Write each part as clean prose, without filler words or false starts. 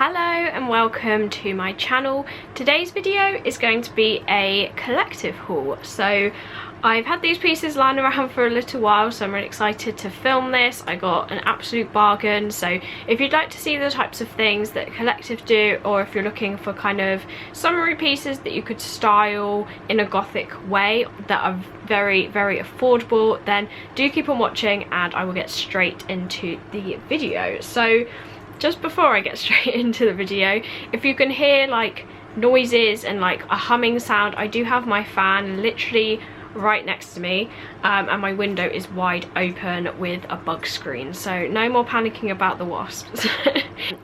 Hello and welcome to my channel. Today's video is going to be a Collectif haul. So I've had these pieces lying around for a little while, so I'm really excited to film this. I got an absolute bargain, so if you'd like to see the types of things that Collectif do, or if you're looking for kind of summary pieces that you could style in a Gothic way that are very affordable, then do keep on watching and I will get straight into the video. So just before I get straight into the video, if you can hear like noises and like a humming sound, I do have my fan literally right next to me, and my window is wide open with a bug screen, so no more panicking about the wasps.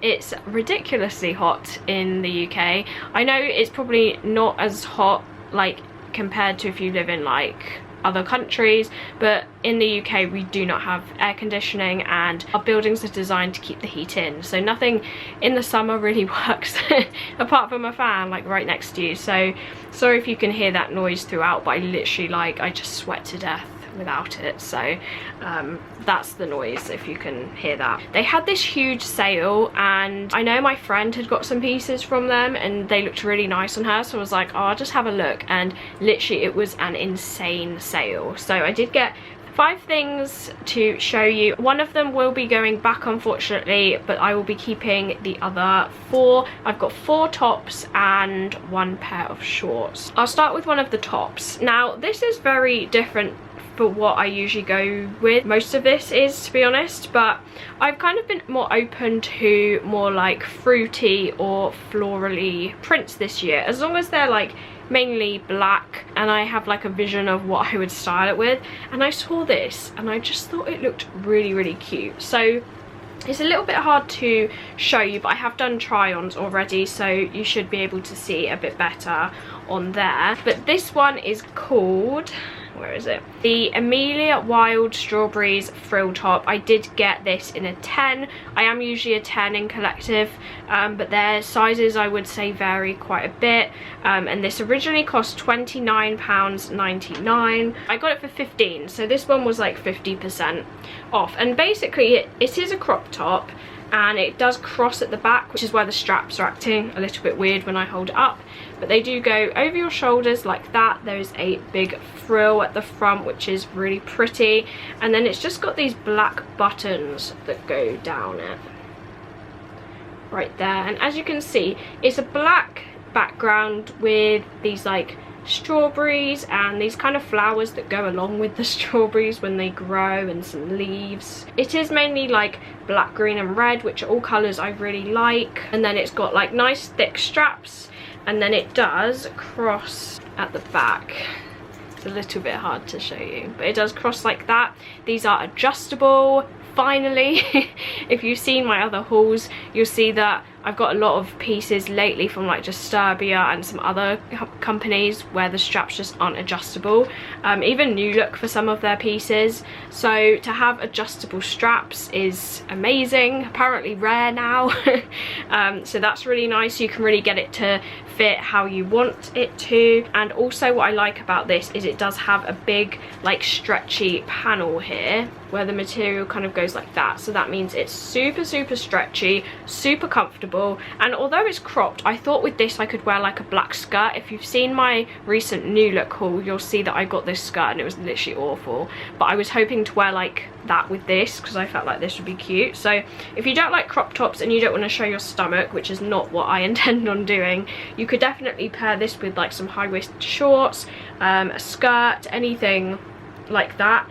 It's ridiculously hot in the UK. I know it's probably not as hot like compared to if you live in like other countries, but in the UK we do not have air conditioning and our buildings are designed to keep the heat in, so nothing in the summer really works apart from a fan like right next to you. So sorry if you can hear that noise throughout, but I literally I just sweat to death without it, so that's the noise if you can hear that. They had this huge sale and I know my friend had got some pieces from them and they looked really nice on her, so I was like, oh, I'll just have a look, and literally it was an insane sale. So I did get 5 things to show you. One of them will be going back unfortunately, but I will be keeping the other 4. I've got 4 tops and 1 pair of shorts. I'll start with one of the tops. Now this is very different for what I usually go with. Most of this is, to be honest, but I've kind of been more open to more like fruity or florally prints this year, as long as they're like mainly black and I have like a vision of what I would style it with. And I saw this and I just thought it looked really cute. So it's a little bit hard to show you, but I have done try-ons already, so you should be able to see a bit better on there. But this one is called, where is it? The Amelia Wild Strawberries Frill Top. I did get this in a 10. I am usually a 10 in Collectif, but their sizes I would say vary quite a bit. And this originally cost £29.99. I got it for 15, so this one was like 50% off. And basically it is a crop top, and it does cross at the back, which is why the straps are acting a little bit weird when I hold it up, but they do go over your shoulders like that. There's a big frill at the front, which is really pretty, and then it's just got these black buttons that go down it right there. And as you can see, it's a black background with these like strawberries and these kind of flowers that go along with the strawberries when they grow, and some leaves. It is mainly like black, green and red, which are all colours I really like. And then it's got like nice thick straps, and then it does cross at the back. It's a little bit hard to show you, but it does cross like that. These are adjustable, finally. If you've seen my other hauls, you'll see that I've got a lot of pieces lately from like Disturbia and some other companies where the straps just aren't adjustable. Even New Look for some of their pieces. So to have adjustable straps is amazing, apparently rare now. So that's really nice. You can really get it to fit how you want it to. And also what I like about this is it does have a big like stretchy panel here where the material kind of goes like that, so that means it's super stretchy, super comfortable. And although it's cropped, I thought with this I could wear like a black skirt. If you've seen my recent New Look haul, you'll see that I got this skirt and it was literally awful, but I was hoping to wear like that with this because I felt like this would be cute. So if you don't like crop tops and you don't want to show your stomach, which is not what I intend on doing, you could definitely pair this with like some high-waisted shorts, a skirt, anything like that.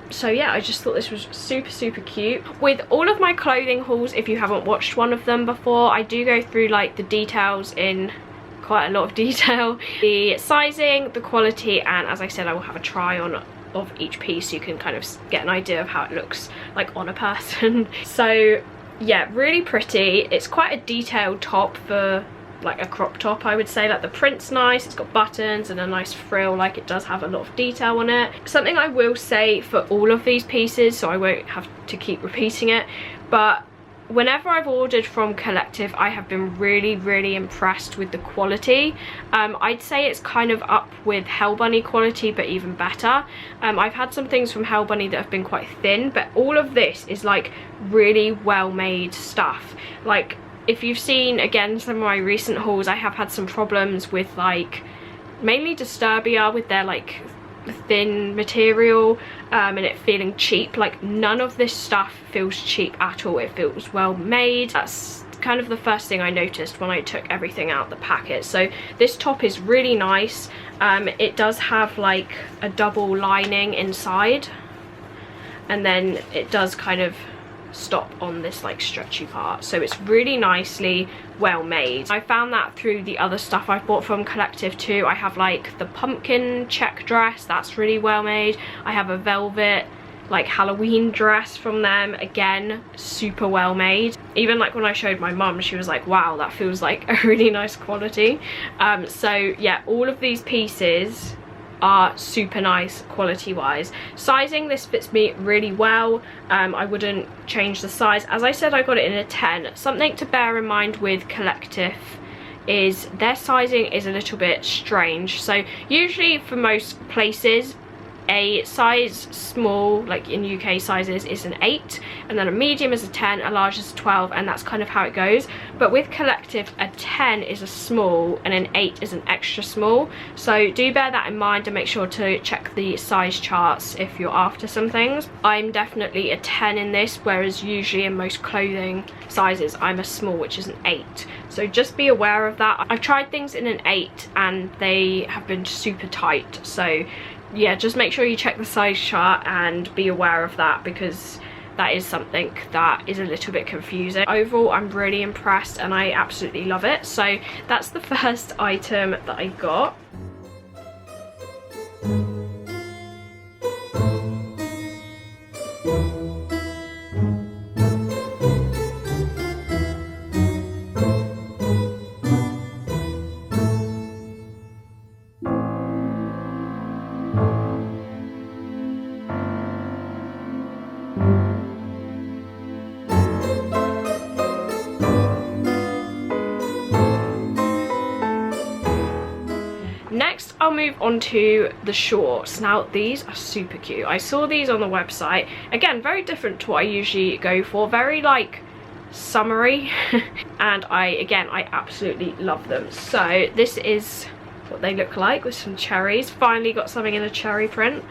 So yeah, I just thought this was super cute. With all of my clothing hauls, if you haven't watched one of them before, I do go through like the details in quite a lot of detail, the sizing, the quality, and as I said, I will have a try on of each piece so you can kind of get an idea of how it looks like on a person. So yeah, really pretty. It's quite a detailed top for like a crop top, I would say. Like the print's nice, it's got buttons and a nice frill, like it does have a lot of detail on it. Something I will say for all of these pieces, so I won't have to keep repeating it, but whenever I've ordered from Collectif, I have been really impressed with the quality. I'd say it's kind of up with Hell Bunny quality, but even better. I've had some things from Hell Bunny that have been quite thin, but all of this is like really well made stuff. Like if you've seen, again, some of my recent hauls, I have had some problems with like mainly Disturbia with their like thin material and it feeling cheap. Like none of this stuff feels cheap at all. It feels well made. That's kind of the first thing I noticed when I took everything out the packet. So this top is really nice. It does have like a double lining inside, and then it does kind of stop on this like stretchy part, so it's really nicely well made. I found that through the other stuff I've bought from Collectif too. I have like the pumpkin check dress, that's really well made. I have a velvet like Halloween dress from them, again super well made. Even like when I showed my mum, she was like, wow, that feels like a really nice quality. So yeah, all of these pieces are super nice quality wise. Sizing, this fits me really well. I wouldn't change the size. As I said, I got it in a 10. Something to bear in mind with Collectif is their sizing is a little bit strange. So usually for most places, a size small, like in UK sizes, is an 8, and then a medium is a 10, a large is a 12, and that's kind of how it goes. But with Collectif, a 10 is a small and an 8 is an extra small, so do bear that in mind and make sure to check the size charts if you're after some things. I'm definitely a 10 in this, whereas usually in most clothing sizes I'm a small, which is an 8, so just be aware of that. I've tried things in an 8 and they have been super tight, so yeah, just make sure you check the size chart and be aware of that, because that is something that is a little bit confusing. Overall, I'm really impressed and I absolutely love it. So that's the first item that I got. Next, I'll move on to the shorts. Now, these are super cute. I saw these on the website. Again, very different to what I usually go for. Very, like, summery. And I absolutely love them. So, this is what they look like with some cherries. Finally got something in a cherry print.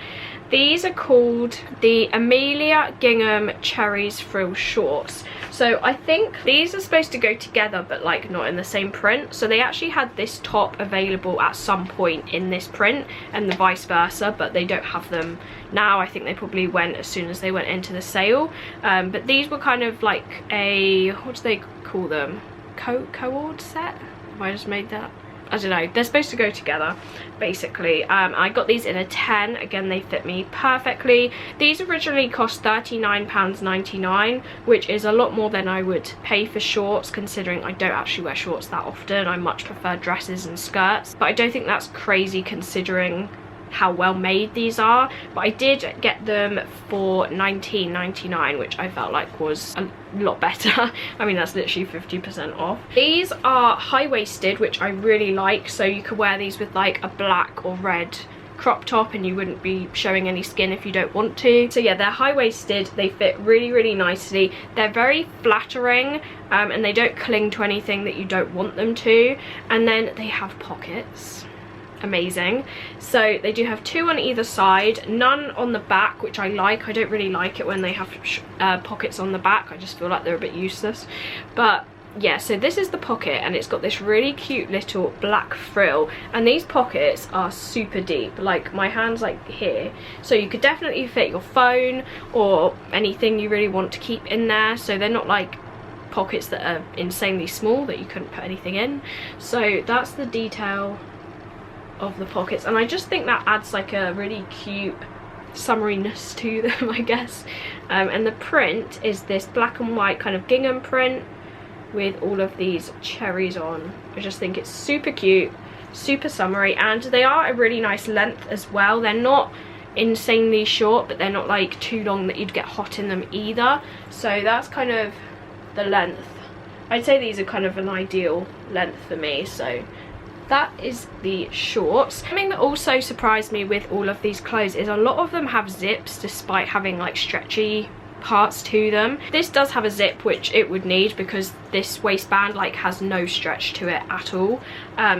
These are called the Amelia Gingham Cherries Frill Shorts. So I think these are supposed to go together, but like not in the same print. So they actually had this top available at some point in this print and the vice versa, but they don't have them now. I think they probably went as soon as they went into the sale. But these were kind of like a, what do they call them? Co-ord set? Have I just made that? I don't know, they're supposed to go together basically. I got these in a 10. Again, they fit me perfectly. These originally cost £39.99, which is a lot more than I would pay for shorts, considering I don't actually wear shorts that often. I much prefer dresses and skirts, but I don't think that's crazy considering how well made these are. But I did get them for £19.99, which I felt like was a lot better. I mean, that's literally 50% off. These are high-waisted, which I really like, so you could wear these with like a black or red crop top and you wouldn't be showing any skin if you don't want to. So yeah, they're high-waisted, they fit really, really nicely. They're very flattering and they don't cling to anything that you don't want them to. And then they have pockets. Amazing. So they do have 2 on either side, none on the back, which I like. I don't really like it when they have pockets on the back. I just feel like they're a bit useless. But yeah, so this is the pocket and it's got this really cute little black frill, and these pockets are super deep, like my hand's like here, so you could definitely fit your phone or anything you really want to keep in there. So they're not like pockets that are insanely small that you couldn't put anything in. So that's the detail of the pockets, and I just think that adds like a really cute summeriness to them, I guess. And the print is this black and white kind of gingham print with all of these cherries on. I just think it's super cute, super summery, and they are a really nice length as well. They're not insanely short, but they're not like too long that you'd get hot in them either. So that's kind of the length. I'd say these are kind of an ideal length for me. So that is the shorts. Something that also surprised me with all of these clothes is a lot of them have zips despite having like stretchy parts to them. This does have a zip, which it would need because this waistband like has no stretch to it at all,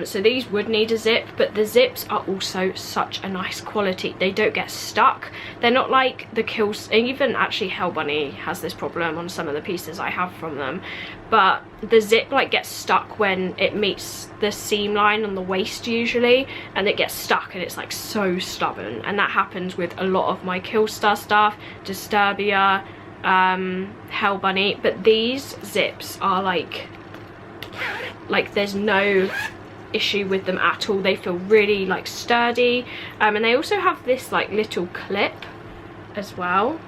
so these would need a zip, but the zips are also such a nice quality. They don't get stuck. They're not like the Killstar, even actually Hell Bunny has this problem on some of the pieces I have from them, but the zip like gets stuck when it meets the seam line on the waist usually, and it gets stuck and it's like so stubborn, and that happens with a lot of my Killstar stuff, Disturbia, Hell Bunny. But these zips are like there's no issue with them at all. They feel really like sturdy, and they also have this like little clip as well.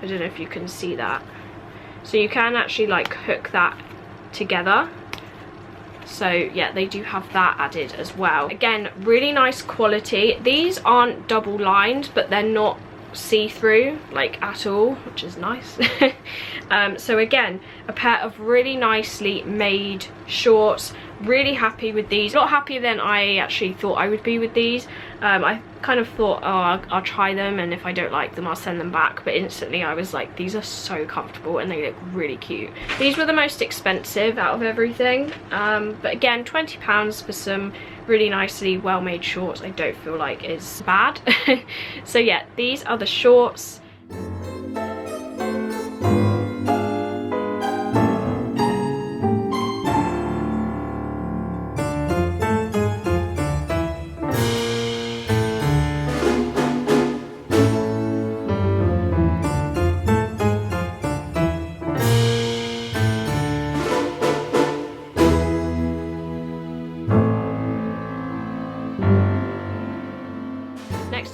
I don't know if you can see that, so you can actually like hook that together. So yeah, they do have that added as well. Again, really nice quality. These aren't double lined, but they're not see-through like at all, which is nice. So again, a pair of really nicely made shorts. Really happy with these. A lot happier than I actually thought I would be with these. I kind of thought, oh, I'll try them, and if I don't like them I'll send them back, but instantly I was like, these are so comfortable and they look really cute. These were the most expensive out of everything, but again, £20 for some really nicely well-made shorts I don't feel like is bad. So yeah, these are the shorts.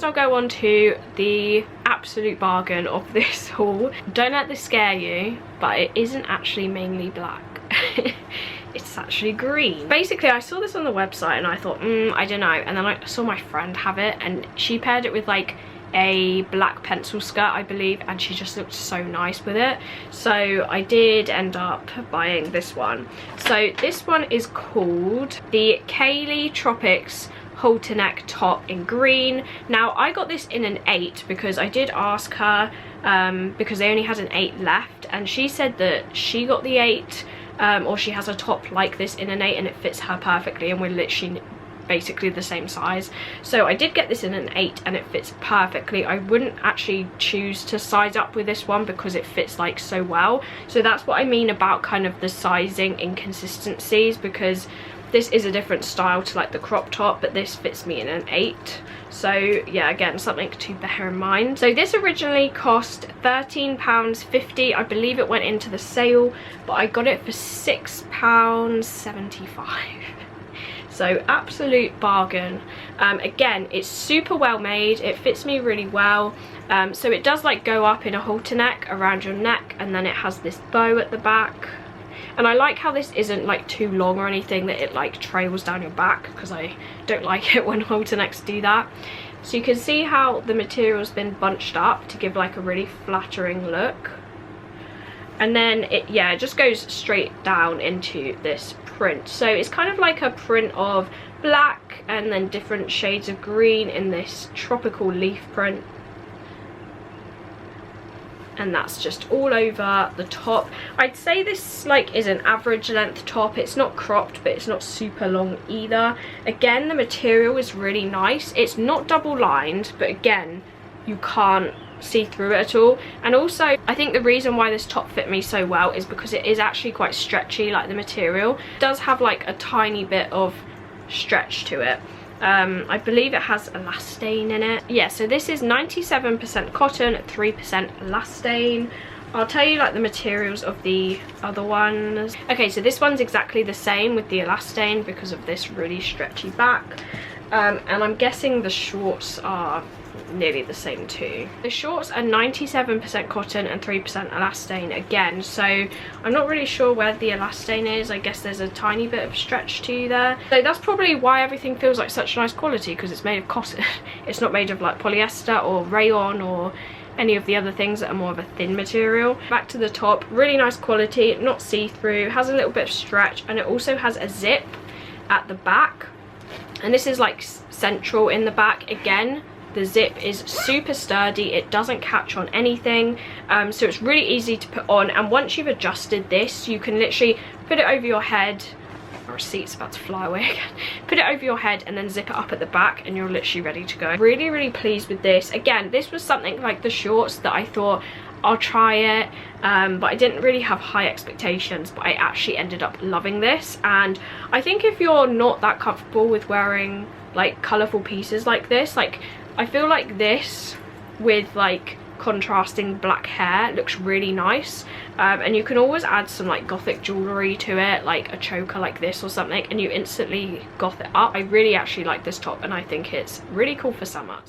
I'll go on to the absolute bargain of this haul. Don't let this scare you, but it isn't actually mainly black. It's actually green. Basically, I saw this on the website and I thought, I don't know, and then I saw my friend have it and she paired it with like a black pencil skirt, I believe, and she just looked so nice with it, so I did end up buying this one. So this one is called the Kaylee Tropics halter-neck top in green. Now I got this in an 8 because I did ask her, because they only had an 8 left, and she said that she got the 8, or she has a top like this in an 8 and it fits her perfectly, and we're literally basically the same size. So I did get this in an 8 and it fits perfectly. I wouldn't actually choose to size up with this one because it fits like so well. So that's what I mean about kind of the sizing inconsistencies, because this is a different style to like the crop top, but this fits me in an 8. So yeah, again, something to bear in mind. So this originally cost £13.50. I believe it went into the sale, but I got it for £6.75. So absolute bargain. Again, it's super well made. It fits me really well. So it does like go up in a halter neck around your neck, and then it has this bow at the back. And I like how this isn't like too long or anything, that it like trails down your back, because I don't like it when halter necks do that. So you can see how the material's been bunched up to give like a really flattering look. And then it just goes straight down into this print. So it's kind of like a print of black and then different shades of green in this tropical leaf print. And that's just all over the top. I'd say this like is an average length top. It's not cropped, but it's not super long either. Again, the material is really nice. It's not double lined, but again, you can't see through it at all. And also, I think the reason why this top fit me so well is because it is actually quite stretchy, like the material. It does have like a tiny bit of stretch to it. I believe it has elastane in it. Yeah, so this is 97% cotton, 3% elastane. I'll tell you like the materials of the other ones. Okay, so this one's exactly the same with the elastane because of this really stretchy back. And I'm guessing the shorts are nearly the same too. The shorts are 97% cotton and 3% elastane again, so I'm not really sure where the elastane is. I guess there's a tiny bit of stretch to there. So that's probably why everything feels like such nice quality, because it's made of cotton. It's not made of like polyester or rayon or any of the other things that are more of a thin material. Back to the top, really nice quality, not see-through, has a little bit of stretch, and it also has a zip at the back. And this is like central in the back again. The zip is super sturdy, it doesn't catch on anything, so it's really easy to put on. And once you've adjusted this, you can literally put it over your head. My receipt's about to fly away again. Put it over your head and then zip it up at the back and you're literally ready to go. Really, really pleased with this. Again, this was something like the shorts that I thought I'll try it, but I didn't really have high expectations, but I actually ended up loving this. And I think if you're not that comfortable with wearing like colourful pieces like this, like I feel like this with like contrasting black hair looks really nice, and you can always add some like gothic jewellery to it, like a choker like this or something, and you instantly goth it up. I really actually like this top and I think it's really cool for summer.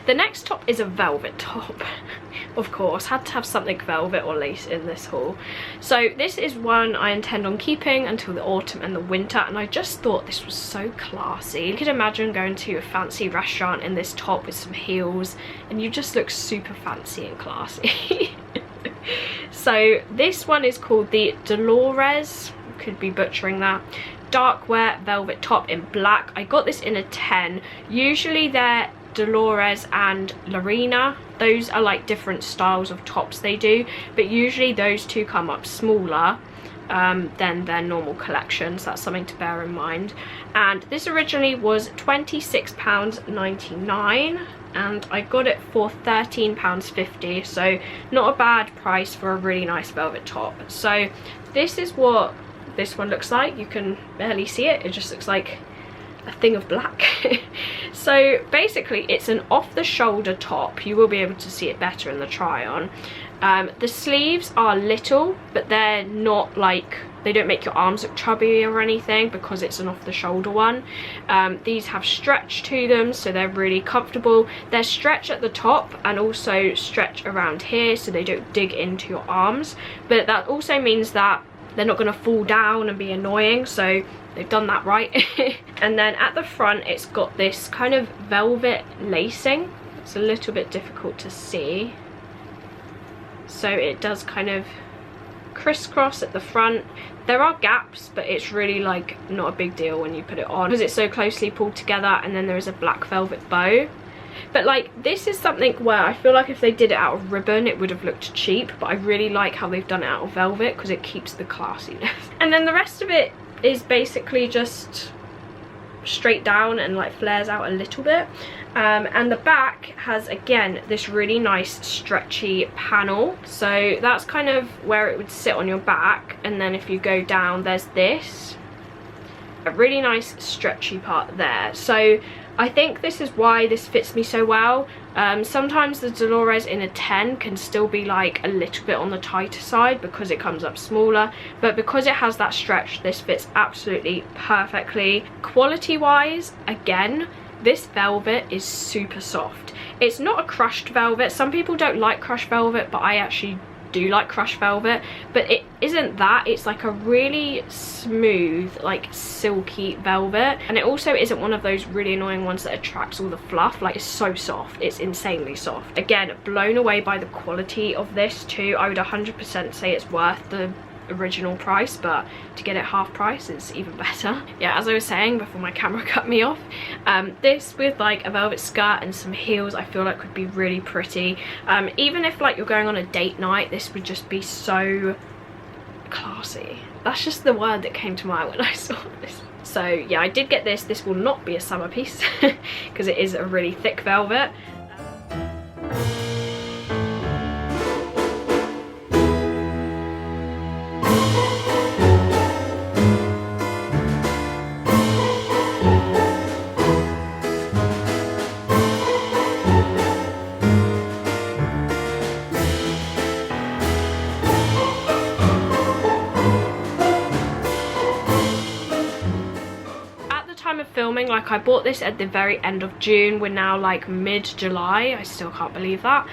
The next top is a velvet top. Of course, had to have something velvet or lace in this haul. So this is one I intend on keeping until the autumn and the winter, and I just thought this was so classy. You could imagine going to a fancy restaurant in this top with some heels and you just look super fancy and classy. So this one is called the Dolores, could be butchering that, Darkwear velvet top in black. I got this in a 10. Usually they're Dolores and Lorena, those are like different styles of tops they do, but usually those two come up smaller than their normal collections. That's something to bear in mind. And this originally was £26.99 and I got it for £13.50, so not a bad price for a really nice velvet top. So this is what this one looks like. You can barely see it, it just looks like a thing of black. So basically it's an off the shoulder top. You will be able to see it better in the try on. The sleeves are little, but they're not like, they don't make your arms look chubby or anything because it's an off the shoulder one. These have stretch to them, so they're really comfortable. They're stretch at the top and also stretch around here so they don't dig into your arms, but that also means that they're not going to fall down and be annoying, so they've done that right. And then at the front it's got this kind of velvet lacing. It's a little bit difficult to see, so it does kind of crisscross at the front. There are gaps, but it's really like not a big deal when you put it on because it's so closely pulled together. And then there is a black velvet bow. But like this is something where I feel like if they did it out of ribbon it would have looked cheap, but I really like how they've done it out of velvet because it keeps the classiness. And then the rest of it is basically just straight down and like flares out a little bit, and the back has again this really nice stretchy panel, so that's kind of where it would sit on your back. And then if you go down there's this a really nice stretchy part there. So I think this is why this fits me so well. Sometimes the Dolores in a 10 can still be like a little bit on the tighter side because it comes up smaller, but because it has that stretch this fits absolutely perfectly. Quality wise, again, this velvet is super soft. It's not a crushed velvet. Some people don't like crushed velvet, but I actually do like crushed velvet, but it isn't that. It's like a really smooth, like silky velvet, and it also isn't one of those really annoying ones that attracts all the fluff. Like, it's so soft, it's insanely soft. Again, blown away by the quality of this too. I would 100% say it's worth the original price, but to get it half price is even better. Yeah, as I was saying before my camera cut me off, this with like a velvet skirt and some heels I feel like would be really pretty. Even if like you're going on a date night, this would just be so classy. That's just the word that came to mind when I saw this. So yeah, I did get this. This will not be a summer piece because it is a really thick velvet. Filming, like I bought this at the very end of June. We're now like mid-July. I still can't believe that.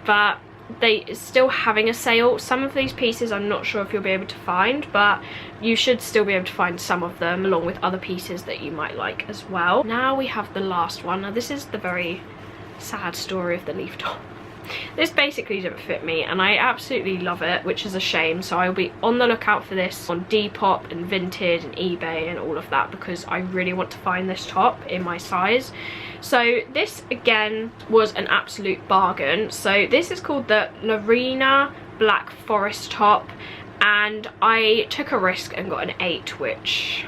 But they still having a sale. Some of these pieces I'm not sure if you'll be able to find, but you should still be able to find some of them along with other pieces that you might like as well. Now we have the last one. Now this is the very sad story of the leaf top. This basically didn't fit me and I absolutely love it, which is a shame. So I'll be on the lookout for this on Depop and Vinted and eBay and all of that, because I really want to find this top in my size. So this again was an absolute bargain. So this is called the Lorena Black Forest top, and I took a risk and got an 8, which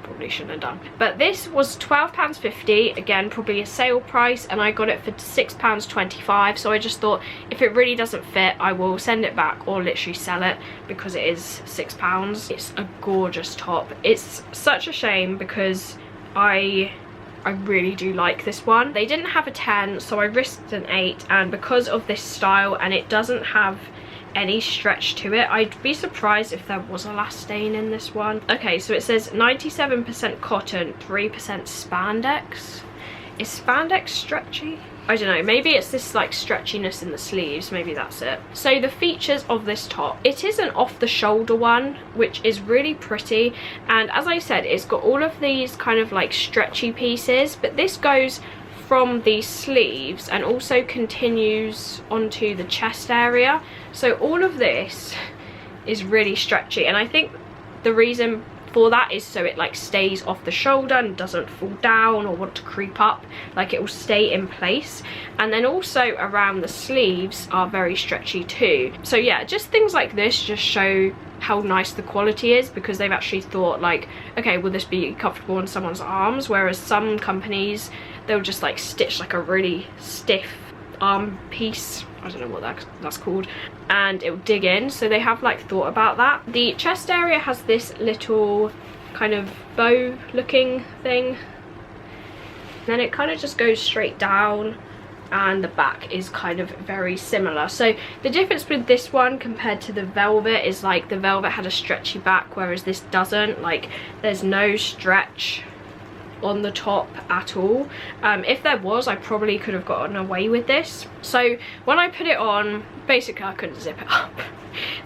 probably shouldn't have done. But this was £12.50, again probably a sale price, and I got it for £6.25. so I just thought if it really doesn't fit I will send it back or literally sell it, because it is £6. It's a gorgeous top. It's such a shame because I really do like this one. They didn't have a 10, so I risked an 8, and because of this style and it doesn't have any stretch to it, I'd be surprised if there was a last stain in this one. Okay, so it says 97% cotton, 3% spandex. Is spandex stretchy? I don't know, maybe it's this like stretchiness in the sleeves, maybe that's it. So the features of this top, it is an off the shoulder one, which is really pretty, and as I said, it's got all of these kind of like stretchy pieces, but this goes from the sleeves and also continues onto the chest area. So all of this is really stretchy, and I think the reason for that is so it like stays off the shoulder and doesn't fall down or want to creep up, like it will stay in place. And then also around the sleeves are very stretchy too. So yeah, just things like this just show how nice the quality is, because they've actually thought like, okay, will this be comfortable on someone's arms, whereas some companies they'll just like stitch like a really stiff arm piece, I don't know what that's called, and it will dig in. So they have like thought about that. The chest area has this little kind of bow looking thing, then it kind of just goes straight down, and the back is kind of very similar. So the difference with this one compared to the velvet is like the velvet had a stretchy back, whereas this doesn't. Like there's no stretch on the top at all. If there was, I probably could have gotten away with this. So when I put it on, basically I couldn't zip it up.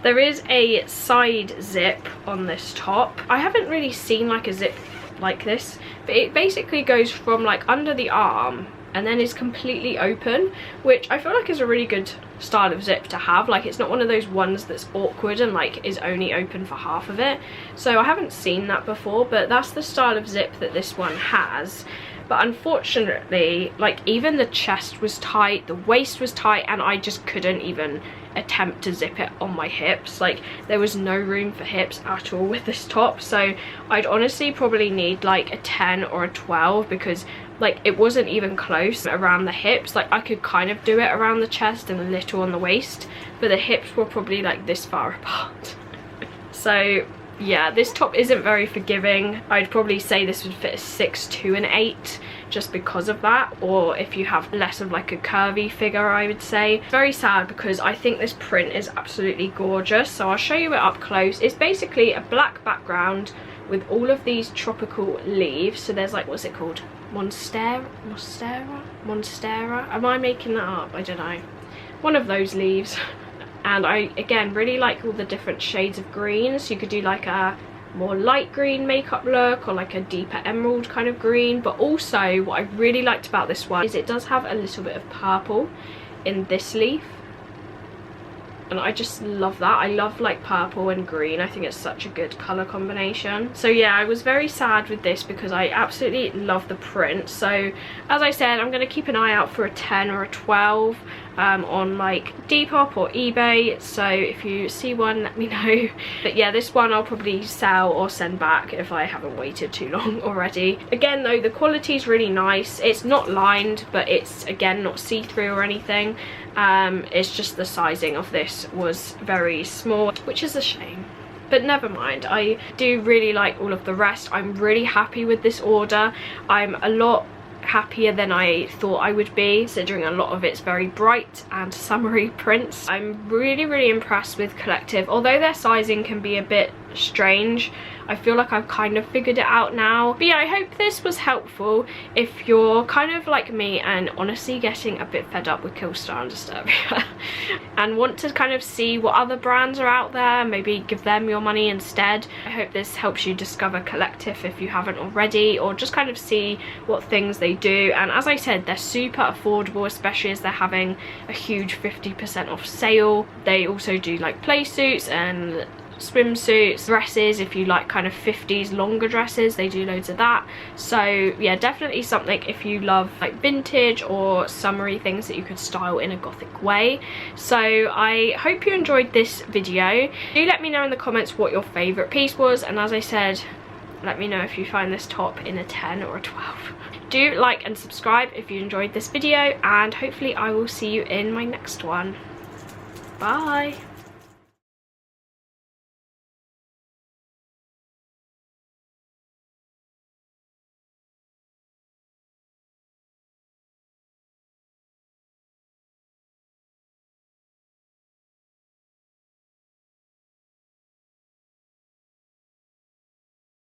There is a side zip on this top. I haven't really seen like a zip like this, but it basically goes from like under the arm and then is completely open, which I feel like is a really good style of zip to have. Like it's not one of those ones that's awkward and like is only open for half of it. So I haven't seen that before, but that's the style of zip that this one has. But unfortunately, like even the chest was tight, the waist was tight, and I just couldn't even attempt to zip it on my hips. Like there was no room for hips at all with this top. So I'd honestly probably need like a 10 or a 12, because like it wasn't even close around the hips. Like I could kind of do it around the chest and a little on the waist, but the hips were probably like this far apart. So yeah, this top isn't very forgiving. I'd probably say this would fit a 6 to an 8 just because of that, or if you have less of like a curvy figure, I would say. Very sad because I think this print is absolutely gorgeous. So I'll show you it up close. It's basically a black background with all of these tropical leaves. So there's like, what's it called? Monstera? Am I making that up? I don't know. One of those leaves. And I, again, really like all the different shades of green. So you could do like a more light green makeup look, or like a deeper emerald kind of green. But also what I really liked about this one is it does have a little bit of purple in this leaf, and I just love that. I love like purple and green. I think it's such a good color combination. So yeah, I was very sad with this because I absolutely love the print. So as I said, I'm going to keep an eye out for a 10 or a 12 on like Depop or eBay. So if you see one, let me know. But yeah, this one I'll probably sell or send back if I haven't waited too long already. Again though, the quality is really nice. It's not lined, but it's again not see-through or anything. It's just the sizing of this was very small, which is a shame. But never mind, I do really like all of the rest. I'm really happy with this order. I'm a lot happier than I thought I would be, considering a lot of it's very bright and summery prints. I'm really impressed with Collectif. Although their sizing can be a bit strange. I feel like I've kind of figured it out now. But yeah, I hope this was helpful if you're kind of like me and honestly getting a bit fed up with Killstar and Disturbia and want to kind of see what other brands are out there, maybe give them your money instead. I hope this helps you discover Collectif if you haven't already, or just kind of see what things they do. And as I said, they're super affordable, especially as they're having a huge 50% off sale. They also do like play suits and swimsuits, dresses. If you like kind of 50s longer dresses, they do loads of that. So yeah, definitely something if you love like vintage or summery things that you could style in a gothic way. So I hope you enjoyed this video. Do let me know in the comments what your favorite piece was, and as I said, let me know if you find this top in a 10 or a 12. Do like and subscribe if you enjoyed this video, and hopefully I will see you in my next one. Bye.